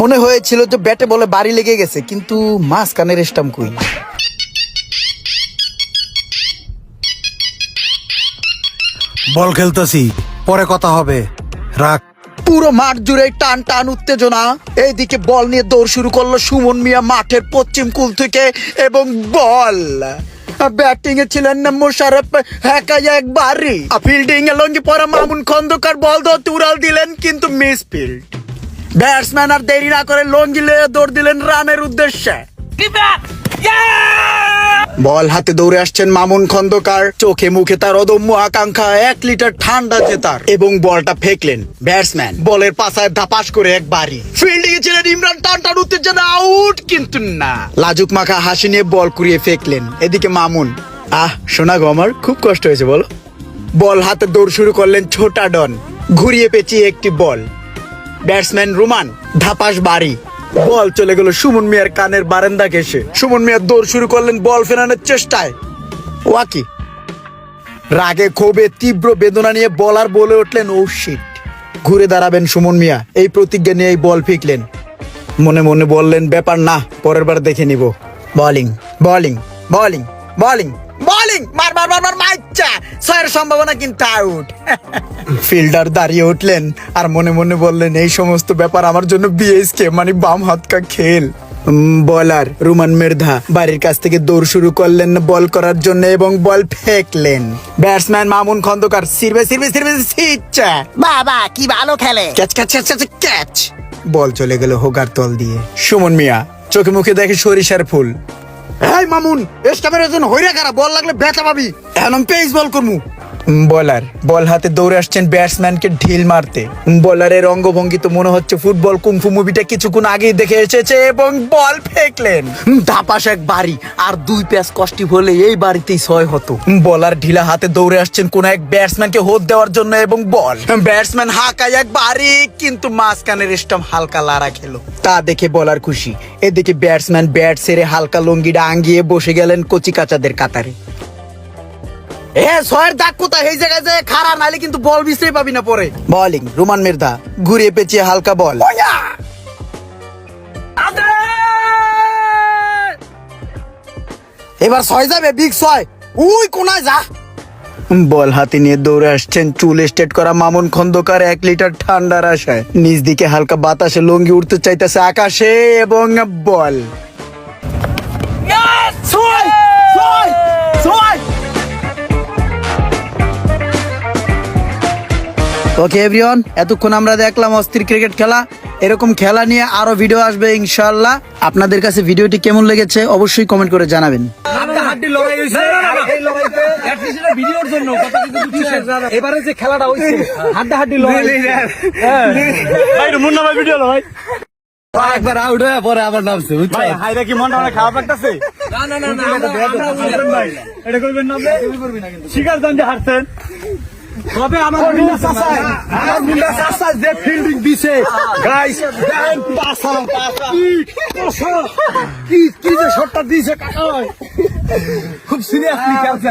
মনে হয়েছিল যে ব্যাটে বলে বাড়ি লেগে গেছে, কিন্তু মাঝখানের স্টাম্প কই। বল খেলতেছি, পরে কথা হবে, রাখ। পুরো মাঠ জুড়ে টান টান উত্তেজনা। এইদিকে বল নিয়ে দৌড় শুরু করলো সুমন মিয়া মাঠের পশ্চিম কুল থেকে, এবং বল ব্যাটিং এ ছিলেন না মোশাররফ, একাই একবারই। ফিল্ডিং এ লঙ্গি পরা মামুন খন্দকার বল ধরতে উড়াল দিলেন, কিন্তু মিস ফিল্ড। ব্যাটসম্যান আর দেরি না করে লঙ্গি লয়ে দৌড় দিলেন রানের উদ্দেশ্যে। বল হাতে দৌড়ে আসছেন মামুন খন্দকার, চোখে মুখে তার অদম্য আকাঙ্ক্ষা 1 লিটার ঠান্ডা জেতার, এবং বলটা ফেকলেন। ব্যাটসম্যান বলের পাশায় ধাপাস করে একবারই। ফিল্ডিং এ ছিলেন ইমরান, টান টান উত্তেজনা, আউট, কিন্তু না। লাজুক মাখা হাসি নিয়ে বল কুড়িয়ে ফেকলেন। এদিকে মামুন, শোনা গো, আমার খুব কষ্ট হয়েছে বলো। বল হাতে দৌড় শুরু করলেন ছোটা ডন, ঘুরিয়ে পেঁচিয়ে একটি বল। ব্যাটসম্যান রুমান ধাপাস বাড়ি, বল চলে গেল সুমন মিয়ার কানের বারান্দা ঘেঁষে। সুমন মিয়া দৌড় শুরু করলেন বল ফেরানোর চেষ্টায়। ওয়াকি রাগে ক্ষোভে তীব্র বেদনা নিয়ে বলার বলে উঠলেন, ও শিট। ঘুরে দাঁড়াবেন সুমন মিয়া, এই প্রতিজ্ঞা নিয়ে এই বল ফিকলেন। মনে মনে বললেন, ব্যাপার না, পরের বার দেখে নিব। Bowling bowling bowling bowling bowling, মার মার মার মার, মাইচ্ছা 6 সম্ভাবনা, কিন্তু আউট। ফিল্ডার দাঁড়িয়ে উঠলেন আর মনে মনে বললেন, এই সমস্ত ব্যাপার আমার জন্য বিএসকে মানে বাম হাত কা খেল। বলার রুমান মির্ধা বাড়ির কাছ থেকে দৌড় শুরু করলেন বল করার জন্য, এবং বল ফেকলেন। ব্যাটসম্যান মামুন খন্দকার সিরবে সিরবে সিরবে সিচ্ছা, বাবা কি ভালো খেলে। Catch catch catch catch catch. Ball চলে গেল হোগার তল দিয়ে। সুমন মিয়া চোখে মুখে দেখে সরিষার ফুল। এই মামুন, স্টামের জন্য হইরা কারা, বল লাগলে ব্যথা পাবি, এখন আমি পেস বল করমু। বলার বল হাতে দৌড়ে আসছেন ব্যাটসম্যানকে ঢিল মারতে। বলারের অঙ্গভঙ্গি তো মনে হচ্ছে ফুটবল কুংফু মুভিটা কিছুক্ষণ আগেই দেখে এসেছে, এবং বল ফেকলেন। ধাপাস এক বাড়ি, আর 2 প্যাচ কষ্টি হলে এই বাড়িতেই 6 হতো। বলার ঢিলা হাতে দৌড়ে আসছেন কোন এক ব্যাটসম্যানকে হোদ দেওয়ার জন্য, এবং বল ব্যাটসম্যান হাঁকায় এক বাড়ি, কিন্তু মাঝখানের স্টাম্প হালকা লাড়া খেলো। তা দেখে বলার খুশি। এদিকে ব্যাটসম্যান ব্যাট ছেড়ে হালকা লঙ্গিটা আঙ্গিয়ে বসে গেলেন কচি কাচাদের কাতারে। ছয়ের দাগ কোথায়, এই জায়গায় যায় খাড়া, নালে কিন্তু বল বিছড়ে পাবি না পরে। বোলিং রুমান মির্ধা ঘুরিয়ে পেঁচিয়ে হালকা বল। এবার 6 যাবে, বিগ 6, উই কোনায় যা। বল হাতে নিয়ে দৌড়ে আসছেন চুল স্ট্রেট করা মামুন খন্দকার 1 লিটার ঠান্ডার আশায়। নিচ দিকে হালকা বাতাসে লঙ্গি উঠতে চাইতেছে আকাশে, এবং বল। ওকে এভরিওয়ান, এতক্ষণ আমরা দেখলাম অস্থির ক্রিকেট খেলা। এরকম খেলা নিয়ে আরো ভিডিও আসবে ইনশাআল্লাহ। আপনাদের কাছে ভিডিওটি কেমন লেগেছে অবশ্যই কমেন্ট করে জানাবেন। এবারে যে খেলাটা হয়েছে হাড্ডাহাড্ডি লড়াই, একবার আউট হয়ে পরে আবার নামছে, বুঝছো? হাইরা কি মনটা অনেক খারাপ লাগতেছে? না, এটা করবেন না, শিকার দান যে হারছেন। তবে আমার মুন্ডা চাচা যে ফিল্ডিং দিছে, গাইস দেন পাসা কি যে শটটা দিছে, খুব সিরিয়াসলি খেলছে।